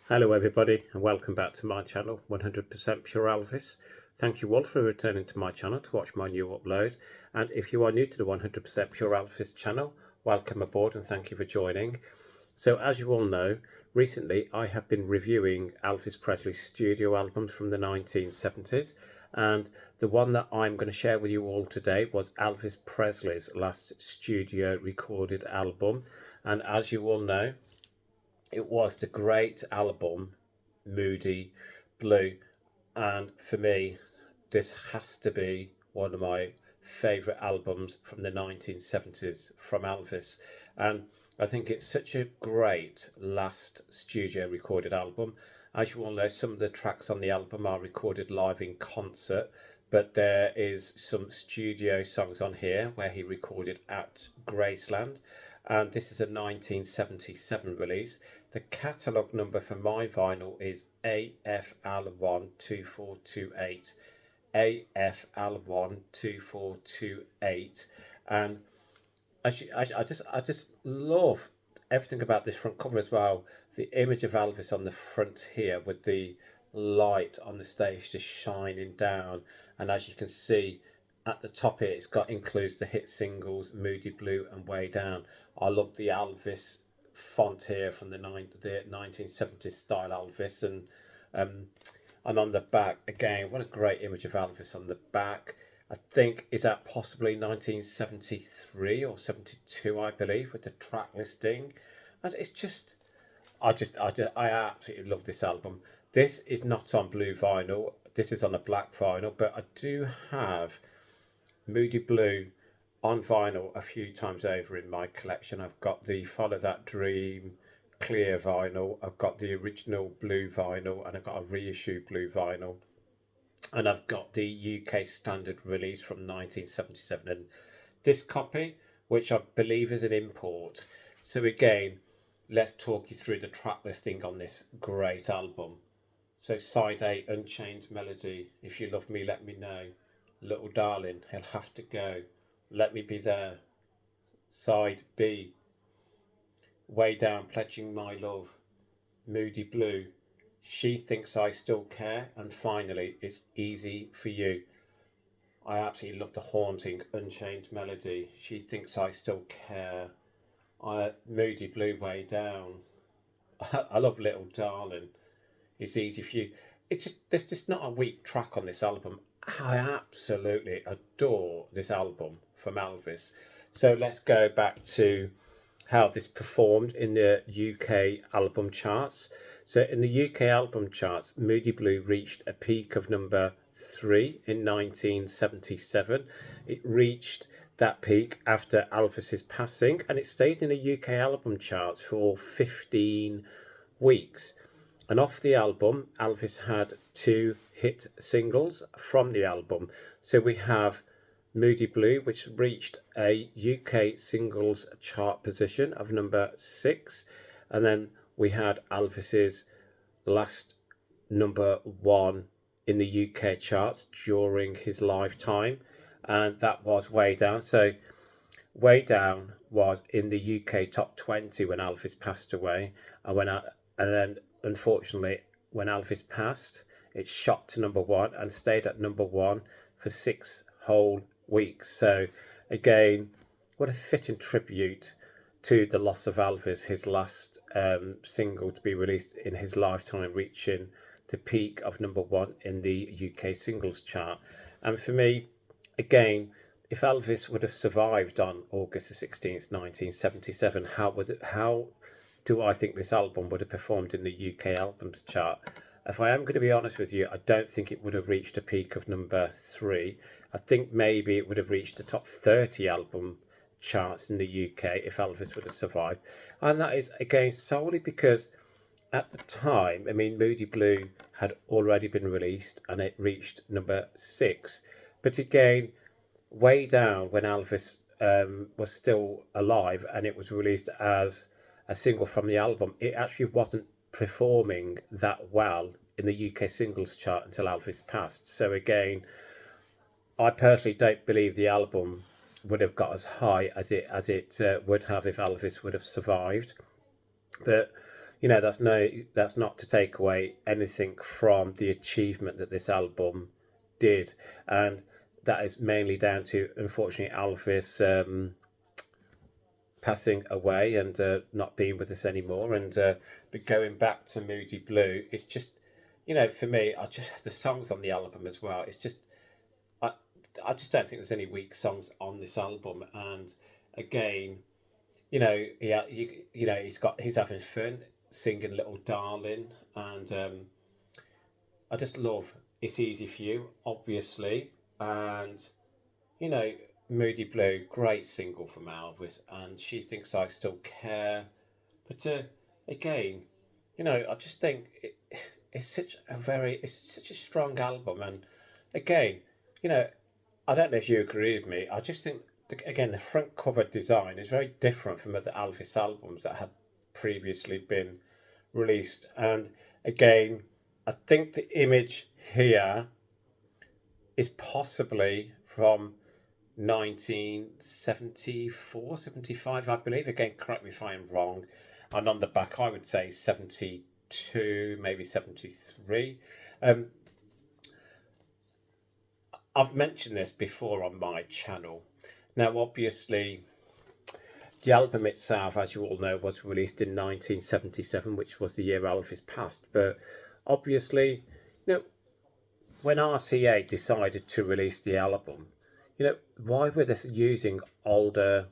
Hello everybody and welcome back to my channel 100% Pure Elvis. Thank you all for returning to my channel to watch my new upload, and if you are new to the 100% Pure Elvis channel, welcome aboard and thank you for joining. So as you all know, recently I have been reviewing Elvis Presley's studio albums from the 1970s, and the one that I'm going to share with you all today was Elvis Presley's last studio recorded album. And as you all know, it was the great album Moody Blue, and for me this has to be one of my favourite albums from the 1970s from Elvis. And I think it's such a great last studio recorded album. As you all know, some of the tracks on the album are recorded live in concert, but there is some studio songs on here where he recorded at Graceland, and this is a 1977 release. The catalogue number for my vinyl is AFL12428. AFL12428. And I just love everything about this front cover as well. The image of Elvis on the front here with the light on the stage just shining down, and as you can see at the top here, it's got includes the hit singles Moody Blue and Way Down. I love the Elvis font here from the 1970s style Elvis, um, and on the back again, what a great image of Elvis on the back. I think is that possibly 1973 or 72, I believe, with the track listing, and it's just I absolutely love this album. This is not on blue vinyl. This is on a black vinyl, but I do have Moody Blue on vinyl a few times over in my collection. I've got the Follow That Dream clear vinyl, I've got the original blue vinyl, and I've got a reissue blue vinyl, and I've got the UK standard release from 1977 and this copy, which I believe is an import. So again, let's talk you through the track listing on this great album. So side A, Unchained Melody, If You Love Me Let Me Know, Little Darling, He'll Have to Go, Let Me Be There. Side B, Way Down, Pledging My Love, Moody Blue, She Thinks I Still Care, and finally It's Easy For You. I absolutely love the haunting Unchained Melody, She Thinks I Still Care, Moody Blue, Way Down. I love Little Darling, It's Easy For You. It's just, there's just not a weak track on this album. I absolutely adore this album from Elvis. So let's go back to how this performed in the UK album charts. So in the UK album charts, Moody Blue reached a peak of number 3 in 1977. It reached that peak after Elvis's passing, and it stayed in the UK album charts for 15 weeks. And off the album, Elvis had 2 hit singles from the album. So we have Moody Blue, which reached a UK singles chart position of number 6. And then we had Elvis's last number 1 in the UK charts during his lifetime, and that was Way Down. So Way Down was in the UK top 20 when Elvis passed away, and then unfortunately when Elvis passed, it shot to number 1 and stayed at number 1 for 6 whole weeks. So again, what a fitting tribute to the loss of Elvis, his last single to be released in his lifetime, reaching the peak of number 1 in the UK singles chart. And for me, again, if Elvis would have survived on August the 16th, 1977, how do I think this album would have performed in the UK albums chart? If I am going to be honest with you, I don't think it would have reached a peak of number 3. I think maybe it would have reached the top 30 album charts in the UK if Elvis would have survived. And that is, again, solely because at the time, I mean, Moody Blue had already been released and it reached number 6. But again, Way Down, when Elvis was still alive and it was released as a single from the album, it actually wasn't performing that well in the UK singles chart until Elvis passed. So again, I personally don't believe the album would have got as high as it would have if Elvis would have survived. But that's not to take away anything from the achievement that this album did, and that is mainly down to, unfortunately, Elvis passing away and not being with us anymore. And but going back to Moody Blue, it's just, for me, I just the songs on the album as well. It's just I I just don't think there's any weak songs on this album. And again, he's having fun singing "Little Darling," and I just love "It's Easy for You," obviously, and you know, Moody Blue, great single from Elvis, and She Thinks I Still Care. But again, I just think it's such a strong album, and again, you know, I don't know if you agree with me. I just think again the front cover design is very different from other Elvis albums that had previously been released, and again, I think the image here is possibly from 1974, 75, I believe. Again, correct me if I'm wrong. And on the back, I would say 72, maybe 73. Um, I've mentioned this before on my channel. Now, obviously, the album itself, as you all know, was released in 1977, which was the year Elvis passed. But obviously, you know, when RCA decided to release the album, why were they using older?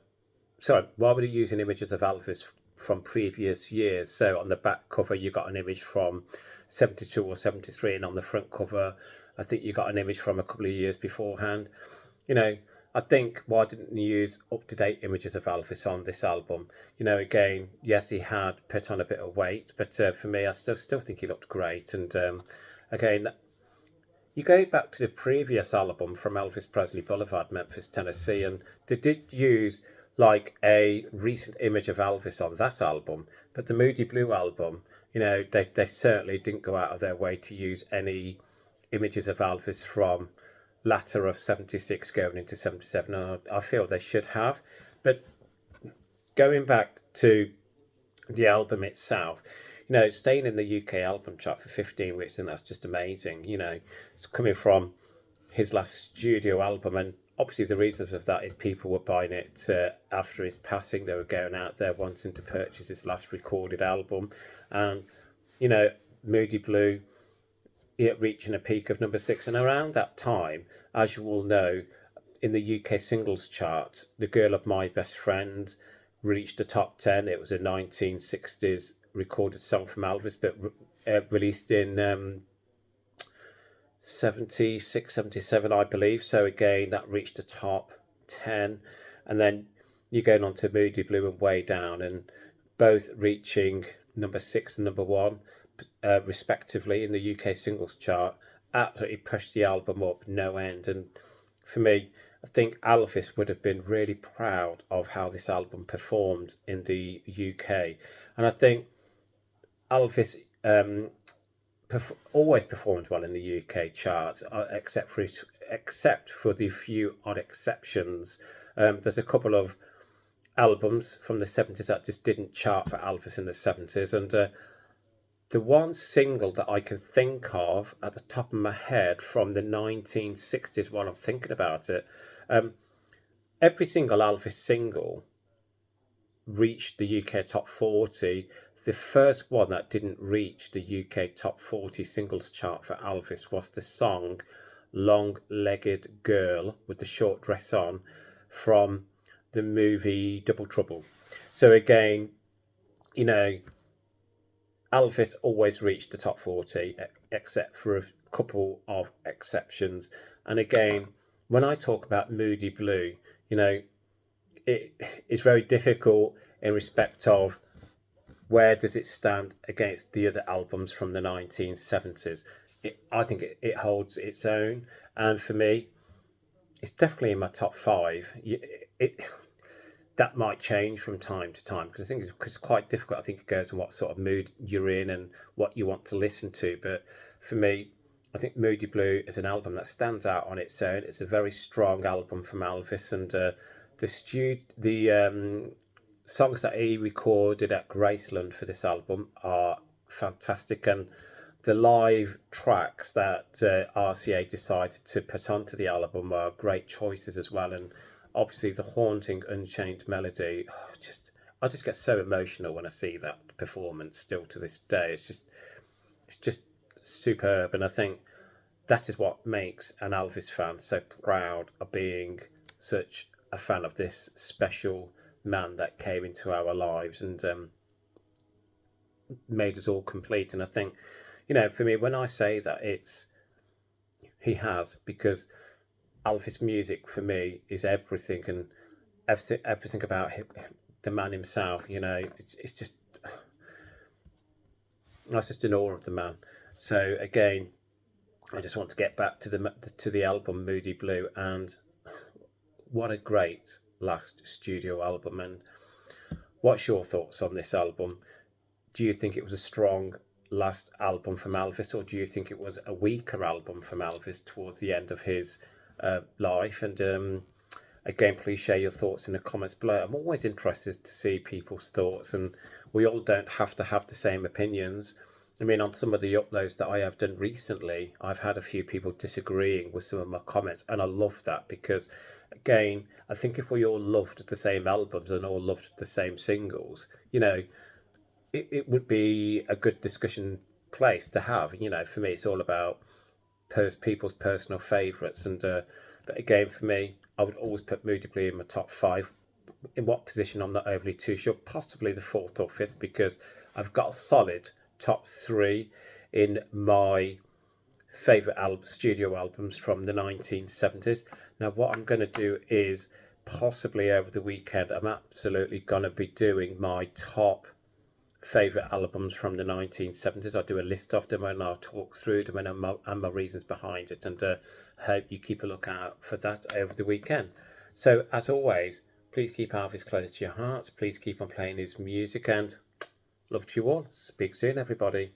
Sorry, why were they using images of Elvis from previous years? So on the back cover, you got an image from 72 or 73, and on the front cover, I think you got an image from a couple of years beforehand. I think why didn't you use up to date images of Elvis on this album? Again, yes, he had put on a bit of weight, but for me, I still think he looked great. And again, you go back to the previous album from Elvis Presley Boulevard, Memphis, Tennessee, and they did use like a recent image of Elvis on that album. But the Moody Blue album, they certainly didn't go out of their way to use any images of Elvis from latter of 76 going into 77. And I feel they should have. But going back to the album itself, staying in the UK album chart for 15 weeks, and that's just amazing. It's coming from his last studio album, and obviously the reasons of that is people were buying it after his passing. They were going out there wanting to purchase his last recorded album, and Moody Blue, it reaching a peak of number 6. And around that time, as you all know, in the UK singles chart, The Girl of My Best Friend reached the top 10. It was a 1960s recorded song from Elvis, but released in 76, 77, I believe. So again, that reached the top 10. And then you're going on to Moody Blue and Way Down, and both reaching number 6 and number 1, respectively, in the UK singles chart. Absolutely pushed the album up no end. And for me, I think Elvis would have been really proud of how this album performed in the UK. And I think Elvis always performed well in the UK charts, except for the few odd exceptions. There's a couple of albums from the 70s that just didn't chart for Elvis in the 70s, and the one single that I can think of at the top of my head from the 1960s while I'm thinking about it, every single Elvis single reached the UK top 40. The first one that didn't reach the UK top 40 singles chart for Elvis was the song Long Legged Girl with the Short Dress On from the movie Double Trouble. So again, Elvis always reached the top 40, except for a couple of exceptions. And again, when I talk about Moody Blue, it is very difficult in respect of where does it stand against the other albums from the 1970s. I think it holds its own, and for me, it's definitely in my top 5. That might change from time to time, because I think it's quite difficult. I think it goes on what sort of mood you're in and what you want to listen to. But for me, I think Moody Blue is an album that stands out on its own. It's a very strong album from Elvis, and the songs that he recorded at Graceland for this album are fantastic, and the live tracks that RCA decided to put onto the album are great choices as well. And obviously, the haunting Unchained Melody, I just get so emotional when I see that performance. Still to this day, it's just superb, and I think that is what makes an Elvis fan so proud of being such a fan of this special man that came into our lives and made us all complete. And I think, for me, when I say that, it's he has, because Elvis music for me is everything, and everything about him, the man himself. It's just I was just in awe of the man. So again, I just want to get back to the album Moody Blue, and what a great last studio album. And what's your thoughts on this album? Do you think it was a strong last album from Elvis, or do you think it was a weaker album from Elvis towards the end of his life? And again, please share your thoughts in the comments below. I'm always interested to see people's thoughts, and we all don't have to have the same opinions. I mean, on some of the uploads that I have done recently, I've had a few people disagreeing with some of my comments, and I love that because, again, I think if we all loved the same albums and all loved the same singles, it would be a good discussion place to have. For me, it's all about people's personal favourites, and but again, for me, I would always put Moody Blue in my top 5. In what position, I'm not overly too sure. Possibly the 4th or 5th, because I've got a solid top 3 in my favourite studio albums from the 1970s. Now, what I'm going to do is possibly over the weekend, I'm absolutely going to be doing my top favourite albums from the 1970s. I'll do a list of them and I'll talk through them and my reasons behind it, and hope you keep a lookout for that over the weekend. So as always, please keep Elvis close to your heart. Please keep on playing his music, and love to you all. Speak soon, everybody.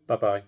Bye bye.